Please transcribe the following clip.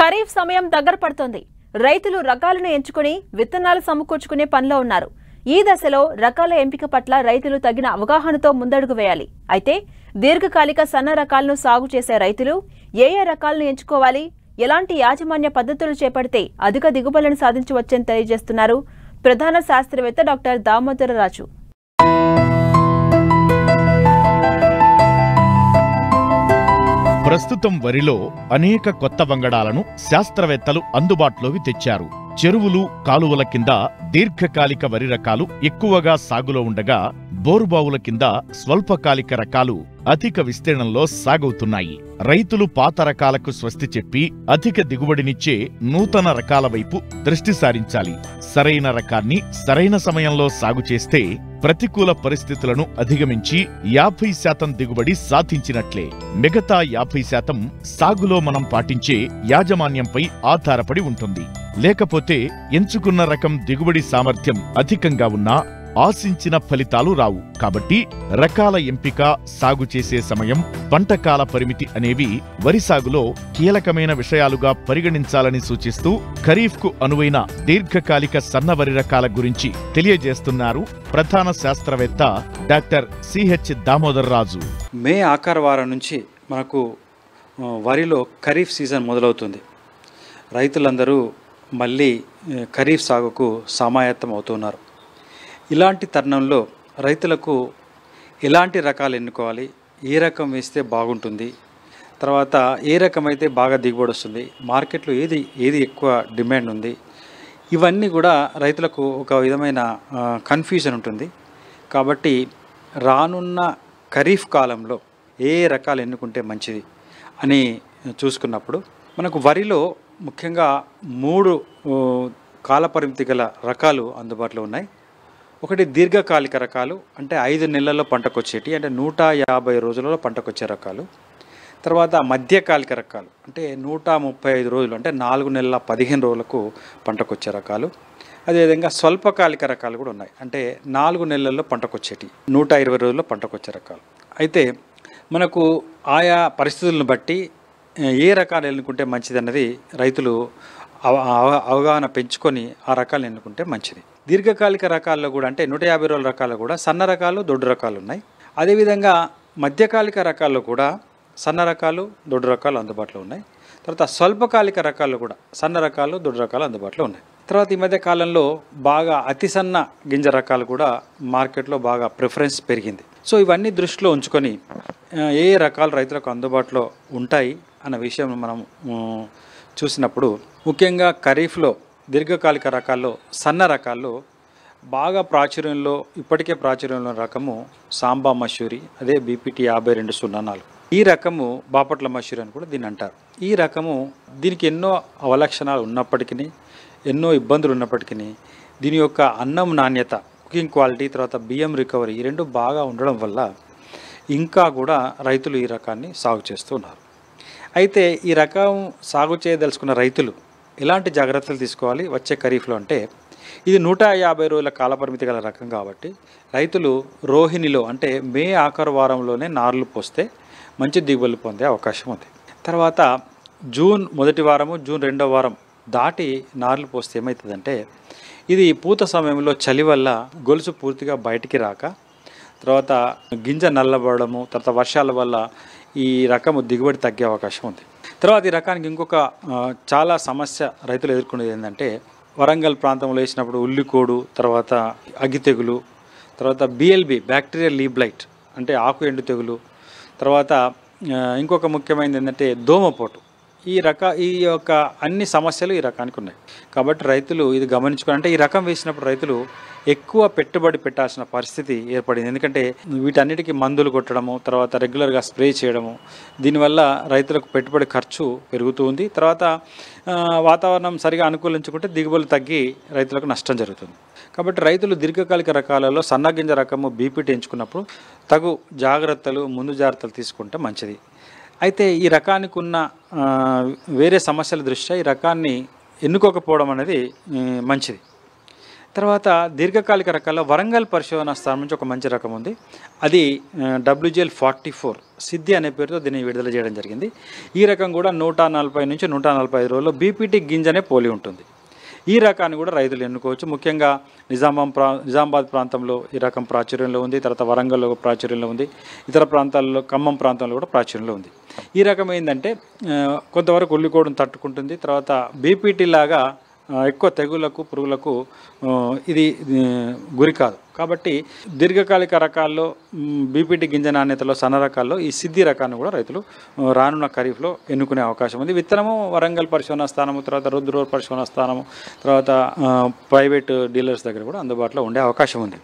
ఖరీఫ్ సమయం దగ్గర పడుతోంది. రైతులు రకాలను ఎంచుకుని విత్తనాలు సమకూర్చుకునే పనిలో ఉన్నారు. ఈ దశలో రకాల ఎంపిక పట్ల రైతులు తగిన అవగాహనతో ముందడుగు వేయాలి. అయితే దీర్ఘకాలిక సన్న రకాలను సాగు చేసే రైతులు ఏ రకాలను ఎంచుకోవాలి, ఎలాంటి యాజమాన్య పద్ధతులు చేపడితే అధిక దిగుబడులను సాధించవచ్చని తెలియజేస్తున్నారు ప్రధాన శాస్త్రవేత్త డాక్టర్ దామోదర రాజు. ప్రస్తుతం వరిలో అనేక కొత్త వంగడాలను శాస్త్రవేత్తలు అందుబాటులోకి తెచ్చారు. చెరువులు, కాలువల కింద దీర్ఘకాలిక వరి రకాలు ఎక్కువగా సాగులో ఉండగా, బోరుబావుల కింద స్వల్పకాలిక రకాలు అధిక విస్తీర్ణంలో సాగవుతున్నాయి. రైతులు పాత రకాలకు స్వస్తి చెప్పి అధిక దిగుబడినిచ్చే నూతన రకాల వైపు దృష్టి సారించాలి. సరైన రకాన్ని సరైన సమయంలో సాగు చేస్తే ప్రతికూల పరిస్థితులను అధిగమించి 50% దిగుబడి సాధించినట్లే. మిగతా 50% సాగులో మనం పాటించే యాజమాన్యంపై ఆధారపడి ఉంటుంది. లేకపోతే ఎంచుకున్న రకం దిగుబడి సామర్థ్యం అధికంగా ఉన్నా ఆశించిన ఫలితాలు రావు. కాబట్టి రకాల ఎంపిక, సాగు చేసే సమయం, పంటకాల పరిమితి అనేవి వరి సాగులో కీలకమైన విషయాలుగా పరిగణించాలని సూచిస్తూ ఖరీఫ్కు అనువైన దీర్ఘకాలిక సన్న వరి రకాల గురించి తెలియజేస్తున్నారు ప్రధాన శాస్త్రవేత్త డాక్టర్ సిహెచ్ దామోదర్ రాజు. మే ఆఖరి వారం నుంచి మనకు వరిలో ఖరీఫ్ సీజన్ మొదలవుతుంది. రైతులందరూ మళ్ళీ ఖరీఫ్ సాగుకు సమాయత్తం అవుతున్నారు. ఇలాంటి తరుణంలో రైతులకు ఎలాంటి రకాలు ఎన్నుకోవాలి, ఏ రకం వేస్తే బాగుంటుంది, తర్వాత ఏ రకం అయితే బాగా దిగుబడి వస్తుంది, మార్కెట్లో ఏది ఎక్కువ డిమాండ్ ఉంది, ఇవన్నీ కూడా రైతులకు ఒక విధమైన కన్ఫ్యూజన్ ఉంటుంది. కాబట్టి రానున్న ఖరీఫ్ కాలంలో ఏ రకాలు ఎన్నుకుంటే మంచిది అని చూసుకున్నప్పుడు మనకు వరిలో ముఖ్యంగా 3 కాలపరిమితి గల రకాలు అందుబాటులో ఉన్నాయి. ఒకటి దీర్ఘకాలిక రకాలు, అంటే 5 నెలల్లో పంటకొచ్చేటి, అంటే 150 రోజులలో పంటకొచ్చే రకాలు. తర్వాత మధ్యకాలిక రకాలు, అంటే 135 రోజులు, అంటే 4 నెలల 15 రోజులకు పంటకొచ్చే రకాలు. అదేవిధంగా స్వల్పకాలిక రకాలు కూడా ఉన్నాయి, అంటే 4 నెలల్లో పంటకొచ్చేటి, 120 రోజుల్లో పంటకొచ్చే రకాలు. అయితే మనకు ఆయా పరిస్థితులను బట్టి ఏ రకాలు ఎన్నుకుంటే మంచిది అన్నది రైతులు అవగాహన పెంచుకొని ఆ రకాలు ఎన్నుకుంటే మంచిది. దీర్ఘకాలిక రకాల్లో కూడా, అంటే 150 రోజుల రకాల్లో కూడా సన్న రకాలు, దొడ్డు రకాలు ఉన్నాయి. అదేవిధంగా మధ్యకాలిక రకాల్లో కూడా సన్న రకాలు, దొడ్డు రకాలు అందుబాటులో ఉన్నాయి. తర్వాత స్వల్పకాలిక రకాల్లో కూడా సన్న రకాలు, దొడ్డు రకాలు అందుబాటులో ఉన్నాయి. తర్వాత ఈ మధ్య కాలంలో బాగా అతి సన్న గింజ రకాలు కూడా మార్కెట్లో బాగా ప్రిఫరెన్స్ పెరిగింది. సో ఇవన్నీ దృష్టిలో ఉంచుకొని ఏ రకాలు రైతులకు అందుబాటులో ఉంటాయి అన్న విషయం మనం చూసినప్పుడు, ముఖ్యంగా ఖరీఫ్లో దీర్ఘకాలిక రకాల్లో సన్న రకాల్లో బాగా ఇప్పటికే ప్రాచుర్యంలో రకము సాంబా మసూరి, అదే బీపీటీ 5204. ఈ రకము బాపట్ల మసూరి అని కూడా దీన్ని అంటారు. ఈ రకము దీనికి ఎన్నో అవలక్షణాలు ఉన్నప్పటికీ, ఎన్నో ఇబ్బందులు ఉన్నప్పటికీ, దీని యొక్క అన్నం నాణ్యత, కుకింగ్ క్వాలిటీ, తర్వాత బియ్యం రికవరీ, ఈ రెండు బాగా ఉండడం వల్ల ఇంకా కూడా రైతులు ఈ రకాన్ని సాగు చేస్తూ ఉన్నారు. అయితే ఈ రకం సాగు చేయదలుచుకున్న రైతులు ఎలాంటి జాగ్రత్తలు తీసుకోవాలి వచ్చే ఖరీఫ్లో అంటే, ఇది 150 రోజుల కాలపరిమితి గల రకం కాబట్టి రైతులు రోహిణిలో, అంటే మే ఆఖరు వారంలోనే నార్లు పోస్తే మంచి దిగుబడులు పొందే అవకాశం ఉంది. తర్వాత జూన్ మొదటి వారము, జూన్ 2వ వారం దాటి నార్లు పోస్తే ఏమవుతుందంటే, ఇది పూత సమయంలో చలి వల్ల గొలుసు పూర్తిగా బయటికి రాక, తర్వాత గింజ నల్లబడము, తర్వాత వర్షాల వల్ల ఈ రకము దిగుబడి తగ్గే అవకాశం ఉంది. తర్వాత ఈ రకానికి ఇంకొక చాలా సమస్య రైతులు ఎదుర్కొనేది ఏంటంటే, వరంగల్ ప్రాంతంలో వేసినప్పుడు ఉల్లికోడు, తర్వాత అగ్గి తెగులు, తర్వాత బిఎల్బి బ్యాక్టీరియల్ లీవ్ బ్లైట్, అంటే ఆకు ఎండు తెగులు, తర్వాత ఇంకొక ముఖ్యమైనది ఏంటంటే దోమపోటు. ఈ యొక్క అన్ని సమస్యలు ఈ రకానికి ఉన్నాయి. కాబట్టి రైతులు ఇది గమనించుకోవాలి. అంటే ఈ రకం వేసినప్పుడు రైతులు ఎక్కువ పెట్టుబడి పెట్టాల్సిన పరిస్థితి ఏర్పడింది. ఎందుకంటే వీటన్నిటికీ మందులు కొట్టడము, తర్వాత రెగ్యులర్గా స్ప్రే చేయడము, దీనివల్ల రైతులకు పెట్టుబడి ఖర్చు పెరుగుతూ ఉంది. తర్వాత వాతావరణం సరిగా అనుకూలించుకుంటే దిగుబడులు తగ్గి రైతులకు నష్టం జరుగుతుంది. కాబట్టి రైతులు దీర్ఘకాలిక రకాలలో సన్నగింజ రకము బీపీటీ ఎంచుకున్నప్పుడు తగు ముందు జాగ్రత్తలు తీసుకుంటే మంచిది. అయితే ఈ రకానికి ఉన్న వేరే సమస్యల దృష్ట్యా ఈ రకాన్ని ఎన్నుకోకపోవడం అనేది మంచిది. తర్వాత దీర్ఘకాలిక రకాల్లో వరంగల్ పరిశోధన స్థానం నుంచి ఒక మంచి రకం ఉంది. అది WGL 44 సిద్ధి అనే పేరుతో దీన్ని విడుదల చేయడం జరిగింది. ఈ రకం కూడా 140 నుంచి 145 రోజుల్లో బీపీటీ గింజనే పోలి ఉంటుంది. ఈ రకాన్ని కూడా రైతులు ఎన్నుకోవచ్చు. ముఖ్యంగా నిజామాబాద్ ప్రాంతంలో ఈ రకం ప్రాచుర్యంలో ఉంది. తర్వాత వరంగల్లో ప్రాచుర్యంలో ఉంది. ఇతర ప్రాంతాల్లో ఖమ్మం ప్రాంతంలో కూడా ప్రాచుర్యంలో ఉంది. ఈ రకం ఏంటంటే కొంతవరకు ఉల్లికోడును తట్టుకుంటుంది. తర్వాత బీపీటీ లాగా ఎక్కువ తెగుళ్లకు పురుగులకు ఇది గురి కాదు. కాబట్టి దీర్ఘకాలిక రకాల్లో బీపీటీ గింజ నాణ్యతలో సన్న రకాల్లో ఈ సిద్ధి రకాన్ని కూడా రైతులు రానున్న ఖరీఫ్లో ఎన్నుకునే అవకాశం ఉంది. విత్తనము వరంగల్ పరిశోధన స్థానము, తర్వాత రుద్రూర్ పరిశోధన స్థానము, తర్వాత ప్రైవేట్ డీలర్స్ దగ్గర కూడా అందుబాటులో ఉండే అవకాశం ఉంది.